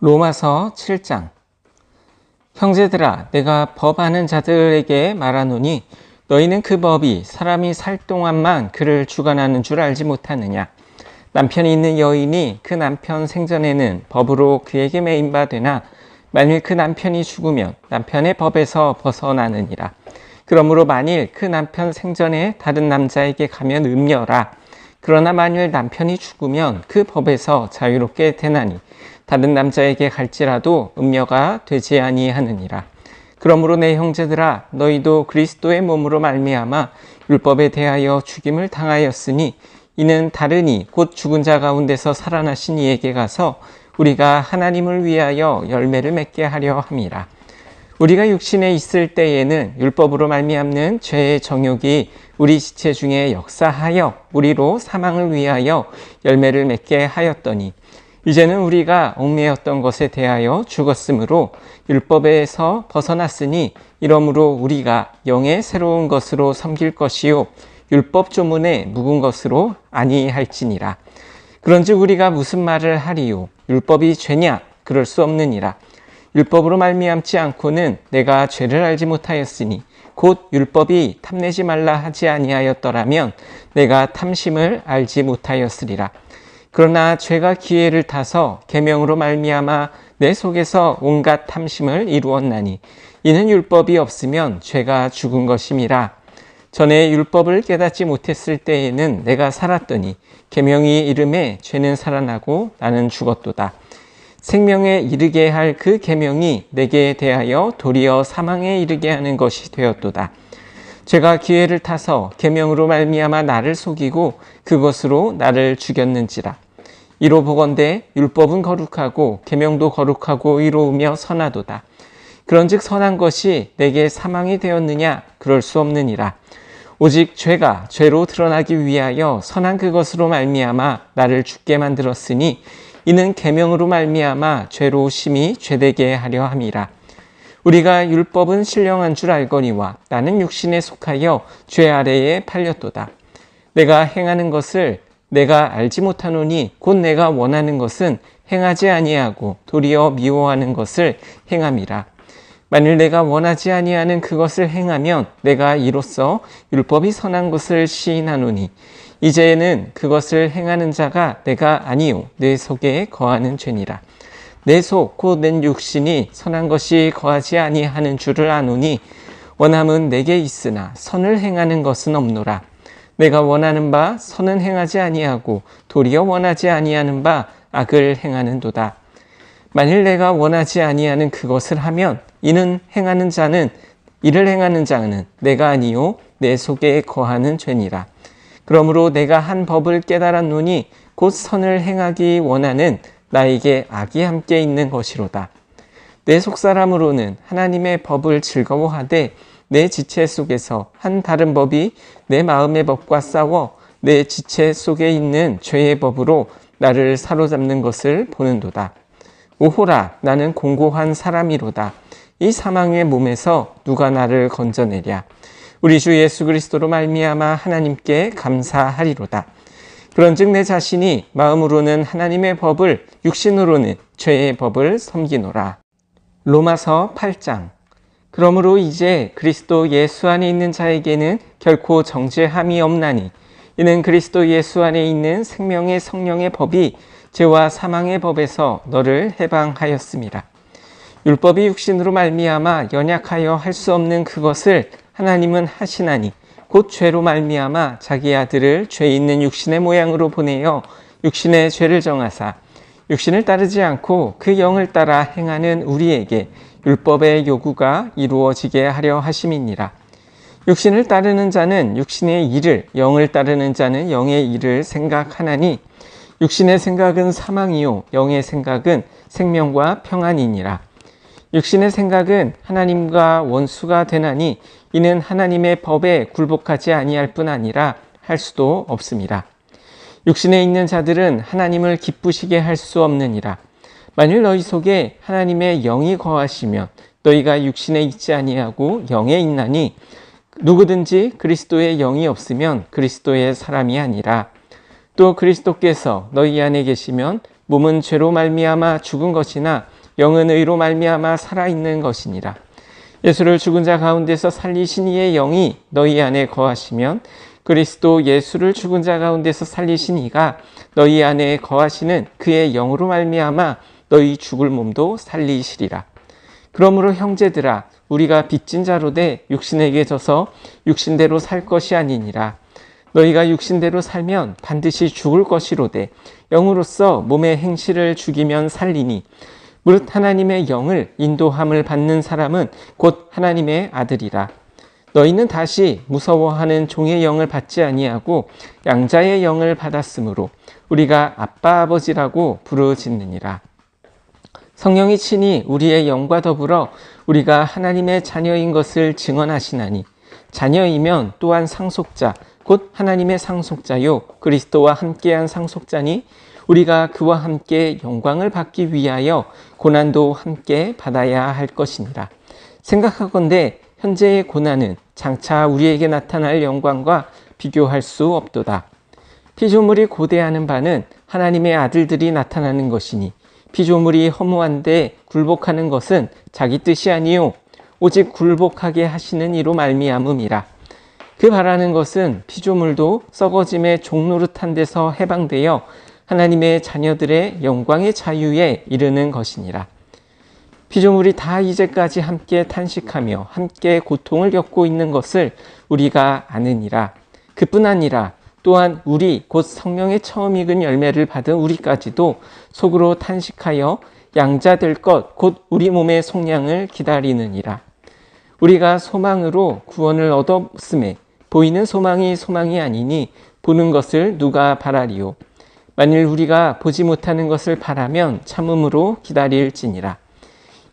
로마서 7장. 형제들아, 내가 법하는 자들에게 말하노니 너희는 그 법이 사람이 살 동안만 그를 주관하는 줄 알지 못하느냐. 남편이 있는 여인이 그 남편 생전에는 법으로 그에게 매인 바 되나 만일 그 남편이 죽으면 남편의 법에서 벗어나느니라. 그러므로 만일 그 남편 생전에 다른 남자에게 가면 음녀라. 그러나 만일 남편이 죽으면 그 법에서 자유롭게 되나니 다른 남자에게 갈지라도 음녀가 되지 아니하느니라. 그러므로 내 형제들아, 너희도 그리스도의 몸으로 말미암아 율법에 대하여 죽임을 당하였으니 이는 다르니 곧 죽은 자 가운데서 살아나신 이에게 가서 우리가 하나님을 위하여 열매를 맺게 하려 함이라. 우리가 육신에 있을 때에는 율법으로 말미암는 죄의 정욕이 우리 지체 중에 역사하여 우리로 사망을 위하여 열매를 맺게 하였더니 이제는 우리가 얽매였던 것에 대하여 죽었으므로 율법에서 벗어났으니 이러므로 우리가 영의 새로운 것으로 섬길 것이요 율법 조문에 묵은 것으로 아니할지니라. 그런즉 우리가 무슨 말을 하리요? 율법이 죄냐? 그럴 수 없느니라. 율법으로 말미암지 않고는 내가 죄를 알지 못하였으니 곧 율법이 탐내지 말라 하지 아니하였더라면 내가 탐심을 알지 못하였으리라. 그러나 죄가 기회를 타서 계명으로 말미암아 내 속에서 온갖 탐심을 이루었나니 이는 율법이 없으면 죄가 죽은 것임이라. 전에 율법을 깨닫지 못했을 때에는 내가 살았더니 계명이 이름에 죄는 살아나고 나는 죽었도다. 생명에 이르게 할 그 계명이 내게 대하여 도리어 사망에 이르게 하는 것이 되었도다. 죄가 기회를 타서 계명으로 말미암아 나를 속이고 그것으로 나를 죽였는지라. 이로 보건대 율법은 거룩하고 계명도 거룩하고 의로우며 선하도다. 그런즉 선한 것이 내게 사망이 되었느냐? 그럴 수 없느니라. 오직 죄가 죄로 드러나기 위하여 선한 그것으로 말미암아 나를 죽게 만들었으니 이는 계명으로 말미암아 죄로 심히 죄되게 하려 함이라. 우리가 율법은 신령한 줄 알거니와 나는 육신에 속하여 죄 아래에 팔렸도다. 내가 행하는 것을 내가 알지 못하노니 곧 내가 원하는 것은 행하지 아니하고 도리어 미워하는 것을 행함이라. 만일 내가 원하지 아니하는 그것을 행하면 내가 이로써 율법이 선한 것을 시인하노니 이제는 그것을 행하는 자가 내가 아니요 내 속에 거하는 죄니라. 내 속 곧 내 육신이 선한 것이 거하지 아니하는 줄을 아노니 원함은 내게 있으나 선을 행하는 것은 없노라. 내가 원하는 바 선은 행하지 아니하고 도리어 원하지 아니하는 바 악을 행하는도다. 만일 내가 원하지 아니하는 그것을 하면 이를 행하는 자는 내가 아니요 내 속에 거하는 죄니라. 그러므로 내가 한 법을 깨달았노니 곧 선을 행하기 원하는 나에게 악이 함께 있는 것이로다. 내 속사람으로는 하나님의 법을 즐거워하되 내 지체 속에서 한 다른 법이 내 마음의 법과 싸워 내 지체 속에 있는 죄의 법으로 나를 사로잡는 것을 보는도다. 오호라, 나는 공고한 사람이로다. 이 사망의 몸에서 누가 나를 건져내랴. 우리 주 예수 그리스도로 말미암아 하나님께 감사하리로다. 그런즉 내 자신이 마음으로는 하나님의 법을 육신으로는 죄의 법을 섬기노라. 로마서 8장. 그러므로 이제 그리스도 예수 안에 있는 자에게는 결코 정죄함이 없나니 이는 그리스도 예수 안에 있는 생명의 성령의 법이 죄와 사망의 법에서 너를 해방하였음이라. 율법이 육신으로 말미암아 연약하여 할 수 없는 그것을 하나님은 하시나니 곧 죄로 말미암아 자기 아들을 죄 있는 육신의 모양으로 보내어 육신의 죄를 정하사 육신을 따르지 않고 그 영을 따라 행하는 우리에게 율법의 요구가 이루어지게 하려 하심이니라. 육신을 따르는 자는 육신의 일을, 영을 따르는 자는 영의 일을 생각하나니 육신의 생각은 사망이요 영의 생각은 생명과 평안이니라. 육신의 생각은 하나님과 원수가 되나니 이는 하나님의 법에 굴복하지 아니할 뿐 아니라 할 수도 없음이라. 육신에 있는 자들은 하나님을 기쁘시게 할 수 없느니라. 만일 너희 속에 하나님의 영이 거하시면 너희가 육신에 있지 아니하고 영에 있나니 누구든지 그리스도의 영이 없으면 그리스도의 사람이 아니라. 또 그리스도께서 너희 안에 계시면 몸은 죄로 말미암아 죽은 것이나 영은 의로 말미암아 살아있는 것이니라. 예수를 죽은 자 가운데서 살리신 이의 영이 너희 안에 거하시면 그리스도 예수를 죽은 자 가운데서 살리신 이가 너희 안에 거하시는 그의 영으로 말미암아 너희 죽을 몸도 살리시리라. 그러므로 형제들아, 우리가 빚진 자로 돼 육신에게 져서 육신대로 살 것이 아니니라. 너희가 육신대로 살면 반드시 죽을 것이로되 영으로서 몸의 행실을 죽이면 살리니 무릇 하나님의 영을 인도함을 받는 사람은 곧 하나님의 아들이라. 너희는 다시 무서워하는 종의 영을 받지 아니하고 양자의 영을 받았으므로 우리가 아빠 아버지라고 부르짖느니라. 성령이 친히 우리의 영과 더불어 우리가 하나님의 자녀인 것을 증언하시나니 자녀이면 또한 상속자 곧 하나님의 상속자요 그리스도와 함께한 상속자니 우리가 그와 함께 영광을 받기 위하여 고난도 함께 받아야 할 것이니라. 생각하건대 현재의 고난은 장차 우리에게 나타날 영광과 비교할 수 없도다. 피조물이 고대하는 바는 하나님의 아들들이 나타나는 것이니 피조물이 허무한데 굴복하는 것은 자기 뜻이 아니요 오직 굴복하게 하시는 이로 말미암음이라. 그 바라는 것은 피조물도 썩어짐의 종노릇한 데서 해방되어 하나님의 자녀들의 영광의 자유에 이르는 것이니라. 피조물이 다 이제까지 함께 탄식하며 함께 고통을 겪고 있는 것을 우리가 아느니라. 그뿐 아니라 또한 우리 곧 성령의 처음 익은 열매를 받은 우리까지도 속으로 탄식하여 양자될 것 곧 우리 몸의 속량을 기다리느니라. 우리가 소망으로 구원을 얻었음에 보이는 소망이 소망이 아니니 보는 것을 누가 바라리요. 만일 우리가 보지 못하는 것을 바라면 참음으로 기다릴지니라.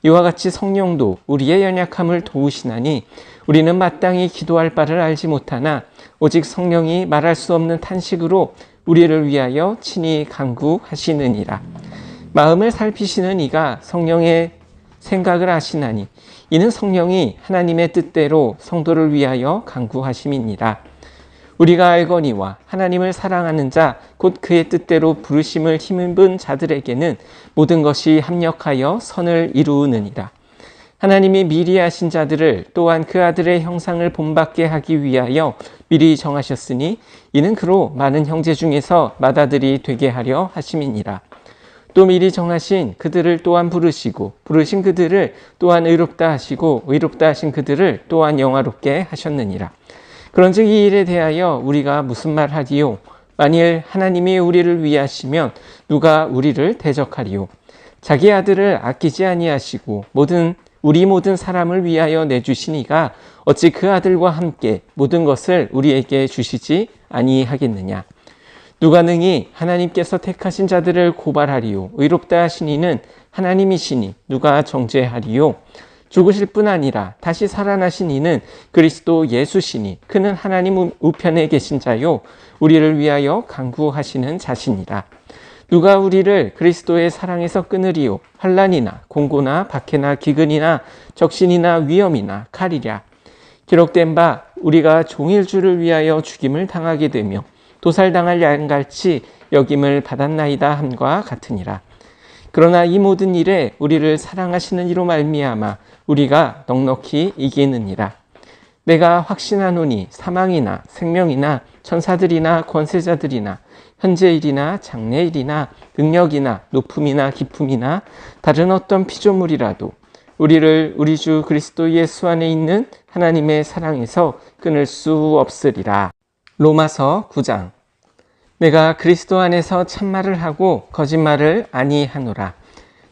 이와 같이 성령도 우리의 연약함을 도우시나니 우리는 마땅히 기도할 바를 알지 못하나 오직 성령이 말할 수 없는 탄식으로 우리를 위하여 친히 간구하시느니라. 마음을 살피시는 이가 성령의 생각을 아시나니 이는 성령이 하나님의 뜻대로 성도를 위하여 간구하심이니라. 우리가 알거니와 하나님을 사랑하는 자 곧 그의 뜻대로 부르심을 힘입은 자들에게는 모든 것이 합력하여 선을 이루느니라. 하나님이 미리 하신 자들을 또한 그 아들의 형상을 본받게 하기 위하여 미리 정하셨으니 이는 그로 많은 형제 중에서 맏아들이 되게 하려 하심이니라. 또 미리 정하신 그들을 또한 부르시고 부르신 그들을 또한 의롭다 하시고 의롭다 하신 그들을 또한 영화롭게 하셨느니라. 그런즉 이 일에 대하여 우리가 무슨 말하리요? 만일 하나님이 우리를 위하시면 누가 우리를 대적하리요? 자기 아들을 아끼지 아니하시고 우리 모든 사람을 위하여 내주시니가 어찌 그 아들과 함께 모든 것을 우리에게 주시지 아니하겠느냐? 누가 능히 하나님께서 택하신 자들을 고발하리요? 의롭다 하신 이는 하나님이시니 누가 정죄하리요? 죽으실 뿐 아니라 다시 살아나신 이는 그리스도 예수시니 그는 하나님 우편에 계신 자요 우리를 위하여 간구하시는 자시니라. 누가 우리를 그리스도의 사랑에서 끊으리요? 환난이나 공고나 박해나 기근이나 적신이나 위험이나 칼이랴. 기록된 바 우리가 종일 주를 위하여 죽임을 당하게 되며 도살당할 양같이 여김을 받았나이다 함과 같으니라. 그러나 이 모든 일에 우리를 사랑하시는 이로 말미암아 우리가 넉넉히 이기느니라. 내가 확신하노니 사망이나 생명이나 천사들이나 권세자들이나 현재일이나 장래일이나 능력이나 높음이나 깊음이나 다른 어떤 피조물이라도 우리를 우리 주 그리스도 예수 안에 있는 하나님의 사랑에서 끊을 수 없으리라. 로마서 9장. 내가 그리스도 안에서 참말을 하고 거짓말을 아니하노라.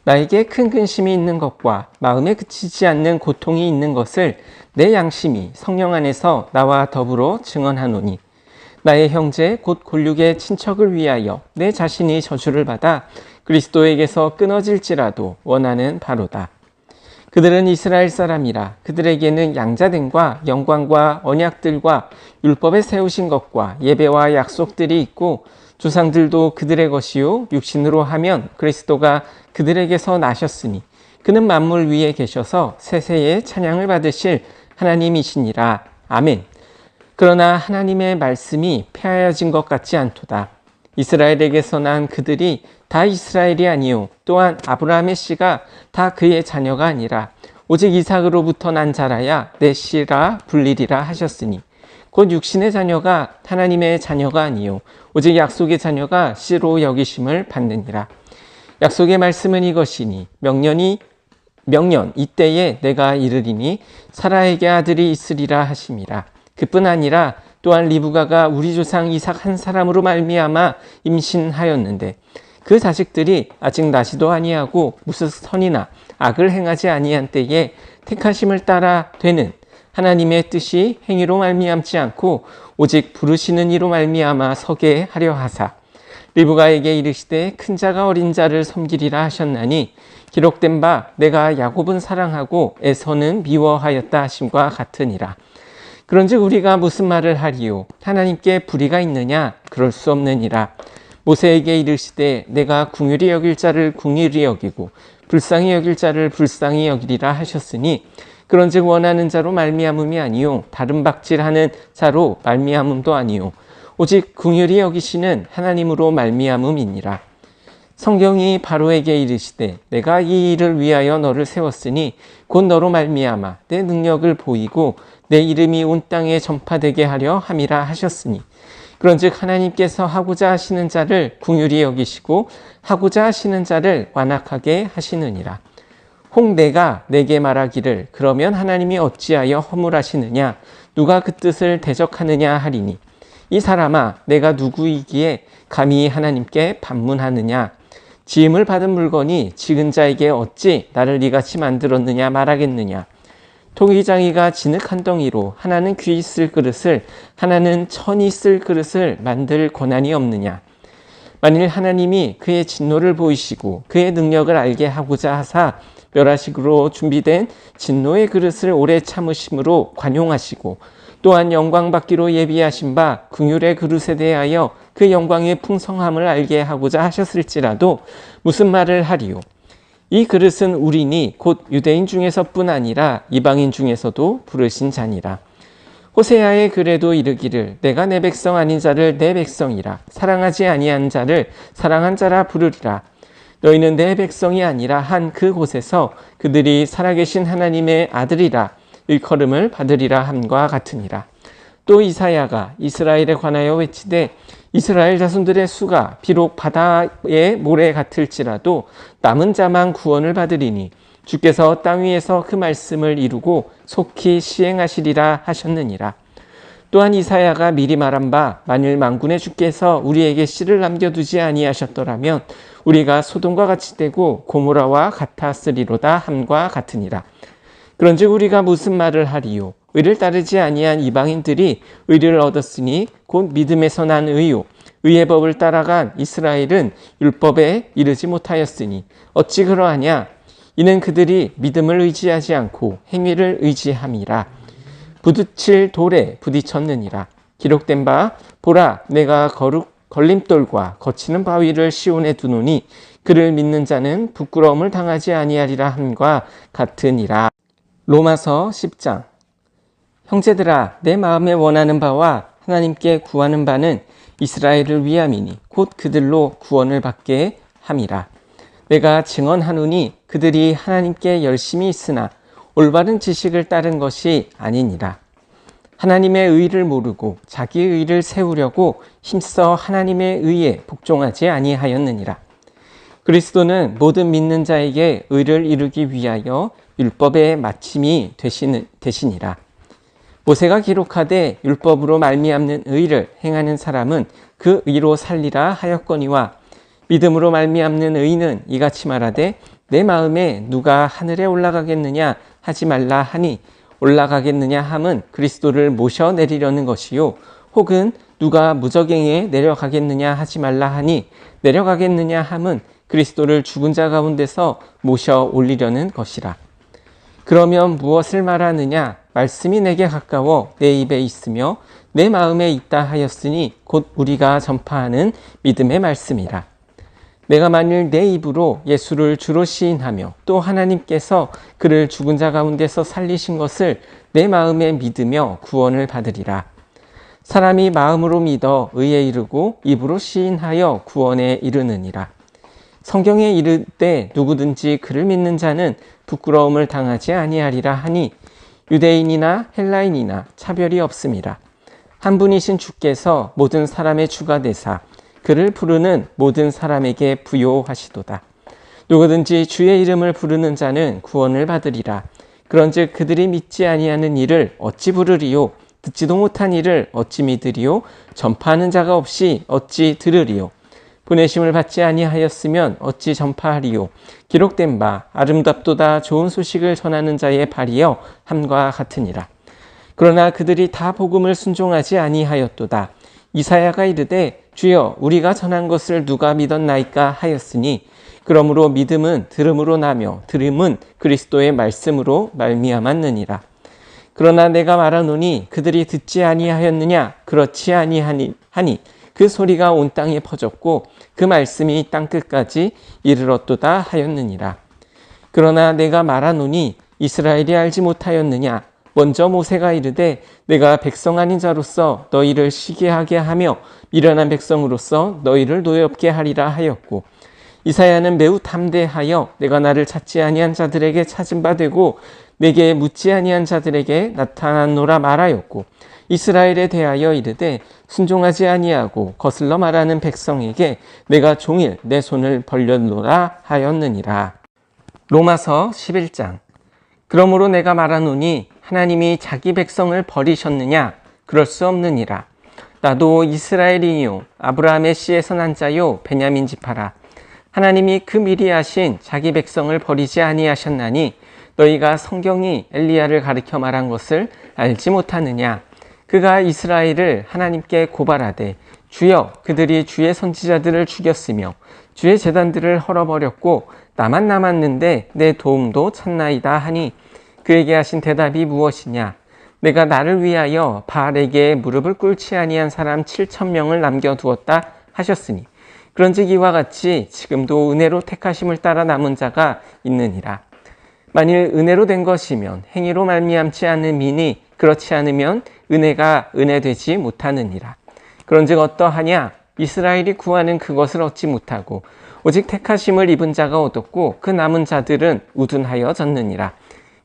나에게 큰 근심이 있는 것과 마음에 그치지 않는 고통이 있는 것을 내 양심이 성령 안에서 나와 더불어 증언하노니 나의 형제 곧 골육의 친척을 위하여 내 자신이 저주를 받아 그리스도에게서 끊어질지라도 원하는 바로다. 그들은 이스라엘 사람이라 그들에게는 양자됨과 영광과 언약들과 율법에 세우신 것과 예배와 약속들이 있고 조상들도 그들의 것이요 육신으로 하면 그리스도가 그들에게서 나셨으니 그는 만물 위에 계셔서 세세의 찬양을 받으실 하나님이시니라. 아멘. 그러나 하나님의 말씀이 폐하여진 것 같지 않도다. 이스라엘에게서 난 그들이 다 이스라엘이 아니요 또한 아브라함의 씨가 다 그의 자녀가 아니라 오직 이삭으로부터 난 자라야 내 씨라 불리리라 하셨으니 곧 육신의 자녀가 하나님의 자녀가 아니요 오직 약속의 자녀가 씨로 여기심을 받느니라. 약속의 말씀은 이것이니 명년 이때에 내가 이르리니 사라에게 아들이 있으리라 하심이라. 그뿐 아니라 또한 리브가가 우리 조상 이삭 한 사람으로 말미암아 임신하였는데 그 자식들이 아직 나지도 아니하고 무슨 선이나 악을 행하지 아니한 때에 택하심을 따라 되는 하나님의 뜻이 행위로 말미암지 않고 오직 부르시는 이로 말미암아 서게 하려 하사 리브가에게 이르시되 큰 자가 어린 자를 섬기리라 하셨나니 기록된 바 내가 야곱은 사랑하고 에서는 미워하였다 하심과 같으니라. 그런즉 우리가 무슨 말을 하리요? 하나님께 불의가 있느냐? 그럴 수 없느니라. 모세에게 이르시되 내가 궁휼히 여길 자를 궁휼히 여기고 불쌍히 여길 자를 불쌍히 여기리라 하셨으니 그런즉 원하는 자로 말미암음이 아니요 다른 박질하는 자로 말미암음도 아니요 오직 궁휼히 여기시는 하나님으로 말미암음이니라. 성경이 바로에게 이르시되 내가 이 일을 위하여 너를 세웠으니 곧 너로 말미암아 내 능력을 보이고 내 이름이 온 땅에 전파되게 하려 함이라 하셨으니 그런즉 하나님께서 하고자 하시는 자를 궁휼히 여기시고 하고자 하시는 자를 완악하게 하시느니라. 혹 내가 내게 말하기를 그러면 하나님이 어찌하여 허물하시느냐 누가 그 뜻을 대적하느냐 하리니 이 사람아 내가 누구이기에 감히 하나님께 반문하느냐 지음을 받은 물건이 지은 자에게 어찌 나를 이같이 만들었느냐 말하겠느냐. 토기장이가 진흙 한 덩이로 하나는 귀 쓸 그릇을 하나는 천이 쓸 그릇을 만들 권한이 없느냐. 만일 하나님이 그의 진노를 보이시고 그의 능력을 알게 하고자 하사 멸하식으로 준비된 진노의 그릇을 오래 참으심으로 관용하시고 또한 영광 받기로 예비하신 바 긍휼의 그릇에 대하여 그 영광의 풍성함을 알게 하고자 하셨을지라도 무슨 말을 하리요. 이 그릇은 우리니 곧 유대인 중에서뿐 아니라 이방인 중에서도 부르신 자니라. 호세아의 글에도 이르기를 내가 내 백성 아닌 자를 내 백성이라 사랑하지 아니한 자를 사랑한 자라 부르리라. 너희는 내 백성이 아니라 한 그곳에서 그들이 살아계신 하나님의 아들이라 일컬음을 받으리라 함과 같으니라. 또 이사야가 이스라엘에 관하여 외치되 이스라엘 자손들의 수가 비록 바다의 모래 같을지라도 남은 자만 구원을 받으리니 주께서 땅 위에서 그 말씀을 이루고 속히 시행하시리라 하셨느니라. 또한 이사야가 미리 말한 바 만일 만군의 주께서 우리에게 씨를 남겨두지 아니하셨더라면 우리가 소돔과 같이 되고 고모라와 같았으리로다 함과 같으니라. 그런즉 우리가 무슨 말을 하리요? 의를 따르지 아니한 이방인들이 의를 얻었으니 곧 믿음에서 난 의요 의의 법을 따라간 이스라엘은 율법에 이르지 못하였으니 어찌 그러하냐? 이는 그들이 믿음을 의지하지 않고 행위를 의지함이라. 부딪힐 돌에 부딪혔느니라. 기록된 바 보라 내가 걸림돌과 거치는 바위를 시온에 두노니 그를 믿는 자는 부끄러움을 당하지 아니하리라 함과 같으니라. 로마서 10장. 형제들아 내 마음에 원하는 바와 하나님께 구하는 바는 이스라엘을 위함이니 곧 그들로 구원을 받게 함이라. 내가 증언하노니 그들이 하나님께 열심히 있으나 올바른 지식을 따른 것이 아니니라. 하나님의 의를 모르고 자기의 의를 세우려고 힘써 하나님의 의에 복종하지 아니하였느니라. 그리스도는 모든 믿는 자에게 의를 이루기 위하여 율법의 마침이 되시니라. 모세가 기록하되 율법으로 말미암는 의를 행하는 사람은 그 의로 살리라 하였거니와 믿음으로 말미암는 의는 이같이 말하되 내 마음에 누가 하늘에 올라가겠느냐 하지 말라 하니 올라가겠느냐 함은 그리스도를 모셔 내리려는 것이요 혹은 누가 무저갱에 내려가겠느냐 하지 말라 하니 내려가겠느냐 함은 그리스도를 죽은 자 가운데서 모셔 올리려는 것이라. 그러면 무엇을 말하느냐? 말씀이 내게 가까워 내 입에 있으며 내 마음에 있다 하였으니 곧 우리가 전파하는 믿음의 말씀이라. 내가 만일 내 입으로 예수를 주로 시인하며 또 하나님께서 그를 죽은 자 가운데서 살리신 것을 내 마음에 믿으며 구원을 받으리라. 사람이 마음으로 믿어 의에 이르고 입으로 시인하여 구원에 이르느니라. 성경에 이르되 누구든지 그를 믿는 자는 부끄러움을 당하지 아니하리라 하니 유대인이나 헬라인이나 차별이 없음이라. 한 분이신 주께서 모든 사람의 주가 되사 그를 부르는 모든 사람에게 부요하시도다. 누구든지 주의 이름을 부르는 자는 구원을 받으리라. 그런즉 그들이 믿지 아니하는 이를 어찌 부르리요? 듣지도 못한 이를 어찌 믿으리요? 전파하는 자가 없이 어찌 들으리요? 보내심을 받지 아니하였으면 어찌 전파하리요? 기록된 바 아름답도다 좋은 소식을 전하는 자의 발이여 함과 같으니라. 그러나 그들이 다 복음을 순종하지 아니하였도다. 이사야가 이르되 주여 우리가 전한 것을 누가 믿었나이까 하였으니 그러므로 믿음은 들음으로 나며 들음은 그리스도의 말씀으로 말미암았느니라. 그러나 내가 말하노니 그들이 듣지 아니하였느냐? 그렇지 아니하니 그 소리가 온 땅에 퍼졌고 그 말씀이 땅끝까지 이르렀도다 하였느니라. 그러나 내가 말하노니 이스라엘이 알지 못하였느냐? 먼저 모세가 이르되 내가 백성 아닌 자로서 너희를 시기하게 하며 미련한 백성으로서 너희를 노엽게 하리라 하였고 이사야는 매우 담대하여 내가 나를 찾지 아니한 자들에게 찾은 바 되고 내게 묻지 아니한 자들에게 나타났노라 말하였고 이스라엘에 대하여 이르되 순종하지 아니하고 거슬러 말하는 백성에게 내가 종일 내 손을 벌렸노라 하였느니라. 로마서 11장. 그러므로 내가 말하노니 하나님이 자기 백성을 버리셨느냐? 그럴 수 없느니라. 나도 이스라엘이요 아브라함의 씨에서 난 자요 베냐민 지파라. 하나님이 그 미리 하신 자기 백성을 버리지 아니하셨나니 너희가 성경이 엘리야를 가리켜 말한 것을 알지 못하느냐? 그가 이스라엘을 하나님께 고발하되 주여 그들이 주의 선지자들을 죽였으며 주의 제단들을 헐어버렸고 나만 남았는데 내 도움도 찾나이다 하니 그에게 하신 대답이 무엇이냐? 내가 나를 위하여 바알에게 무릎을 꿇지 아니한 사람 7,000명을 남겨두었다 하셨으니 그런즉 이와 같이 지금도 은혜로 택하심을 따라 남은 자가 있느니라. 만일 은혜로 된 것이면 행위로 말미암지 않는 민이 그렇지 않으면 은혜가 은혜되지 못하느니라. 그런즉 어떠하냐? 이스라엘이 구하는 그것을 얻지 못하고 오직 택하심을 입은 자가 얻었고 그 남은 자들은 우둔하여 졌느니라.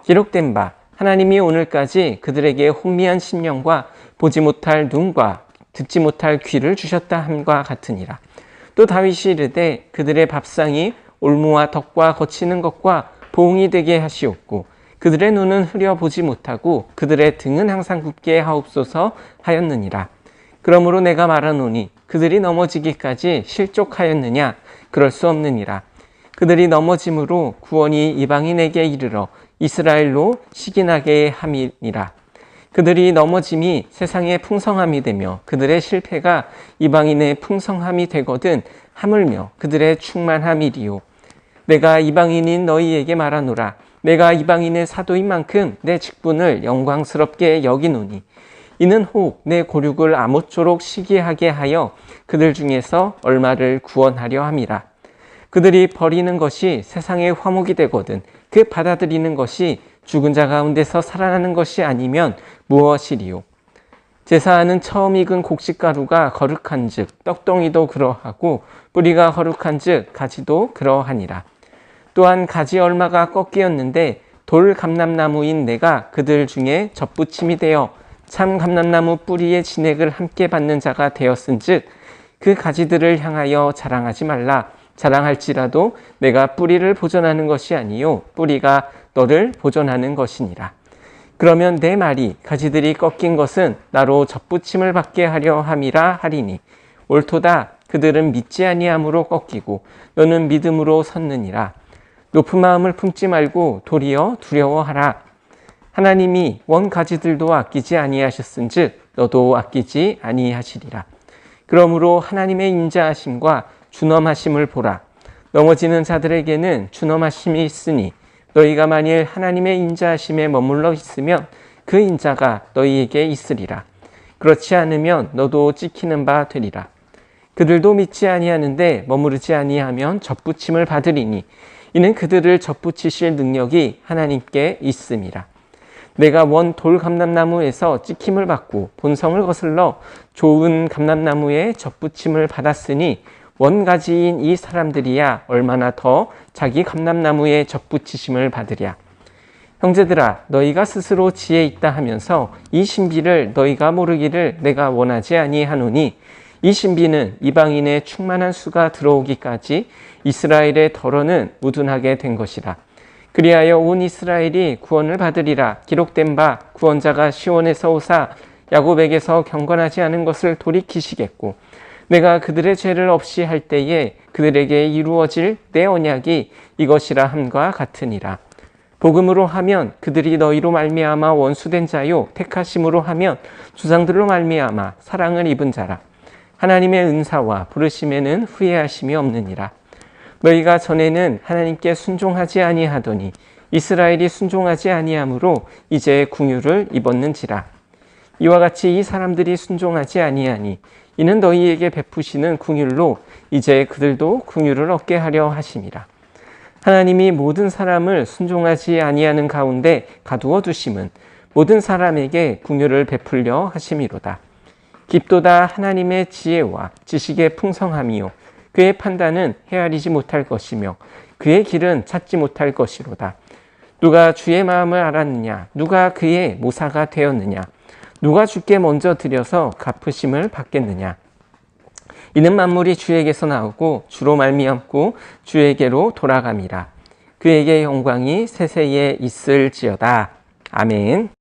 기록된 바 하나님이 오늘까지 그들에게 혼미한 심령과 보지 못할 눈과 듣지 못할 귀를 주셨다 함과 같으니라. 또 다윗이 이르되 그들의 밥상이 올무와 덕과 거치는 것과 보응이 되게 하시옵고 그들의 눈은 흐려보지 못하고 그들의 등은 항상 굽게 하옵소서 하였느니라. 그러므로 내가 말하노니 그들이 넘어지기까지 실족하였느냐? 그럴 수 없느니라. 그들이 넘어짐으로 구원이 이방인에게 이르러 이스라엘로 시기나게 함이니라. 그들이 넘어짐이 세상의 풍성함이 되며 그들의 실패가 이방인의 풍성함이 되거든 하물며 그들의 충만함이리요. 내가 이방인인 너희에게 말하노라. 내가 이방인의 사도인 만큼 내 직분을 영광스럽게 여기노니 이는 혹 내 고륙을 아무쪼록 시기하게 하여 그들 중에서 얼마를 구원하려 함이라. 그들이 버리는 것이 세상의 화목이 되거든 그 받아들이는 것이 죽은 자 가운데서 살아나는 것이 아니면 무엇이리요? 제사하는 처음 익은 곡식가루가 거룩한즉 떡덩이도 그러하고 뿌리가 거룩한즉 가지도 그러하니라. 또한 가지 얼마가 꺾이었는데 돌 감람나무인 내가 그들 중에 접붙임이 되어 참 감람나무 뿌리의 진액을 함께 받는 자가 되었은즉 그 가지들을 향하여 자랑하지 말라. 자랑할지라도 내가 뿌리를 보존하는 것이 아니요 뿌리가 너를 보존하는 것이니라. 그러면 내 말이 가지들이 꺾인 것은 나로 접붙임을 받게 하려 함이라 하리니 옳도다. 그들은 믿지 아니함으로 꺾이고 너는 믿음으로 섰느니라. 높은 마음을 품지 말고 도리어 두려워하라. 하나님이 원 가지들도 아끼지 아니하셨은즉 너도 아끼지 아니하시리라. 그러므로 하나님의 인자하심과 준엄하심을 보라. 넘어지는 자들에게는 준엄하심이 있으니 너희가 만일 하나님의 인자하심에 머물러 있으면 그 인자가 너희에게 있으리라. 그렇지 않으면 너도 찍히는 바 되리라. 그들도 믿지 아니하는데 머무르지 아니하면 접붙임을 받으리니 이는 그들을 접붙이실 능력이 하나님께 있음이라. 내가 원 돌 감람나무에서 찍힘을 받고 본성을 거슬러 좋은 감람나무에 접붙임을 받았으니 원가지인 이 사람들이야 얼마나 더 자기 감람나무에 접붙이심을 받으랴. 형제들아, 너희가 스스로 지혜 있다 하면서 이 신비를 너희가 모르기를 내가 원하지 아니하노니, 이 신비는 이방인의 충만한 수가 들어오기까지 이스라엘의 덜어는 무둔하게 된 것이라. 그리하여 온 이스라엘이 구원을 받으리라. 기록된 바 구원자가 시온에서 오사 야곱에게서 경건하지 않은 것을 돌이키시겠고, 내가 그들의 죄를 없이 할 때에 그들에게 이루어질 내 언약이 이것이라 함과 같으니라. 복음으로 하면 그들이 너희로 말미암아 원수된 자요, 택하심으로 하면 조상들로 말미암아 사랑을 입은 자라. 하나님의 은사와 부르심에는 후회하심이 없느니라. 너희가 전에는 하나님께 순종하지 아니하더니 이스라엘이 순종하지 아니하므로 이제 궁유를 입었는지라. 이와 같이 이 사람들이 순종하지 아니하니 이는 너희에게 베푸시는 궁율로 이제 그들도 궁유를 얻게 하려 하심이라. 하나님이 모든 사람을 순종하지 아니하는 가운데 가두어 두심은 모든 사람에게 궁유를 베풀려 하심이로다. 깊도다 하나님의 지혜와 지식의 풍성함이요, 그의 판단은 헤아리지 못할 것이며 그의 길은 찾지 못할 것이로다. 누가 주의 마음을 알았느냐? 누가 그의 모사가 되었느냐? 누가 주께 먼저 드려서 갚으심을 받겠느냐? 이는 만물이 주에게서 나오고 주로 말미암고 주에게로 돌아감이라. 그에게 영광이 세세에 있을지어다. 아멘.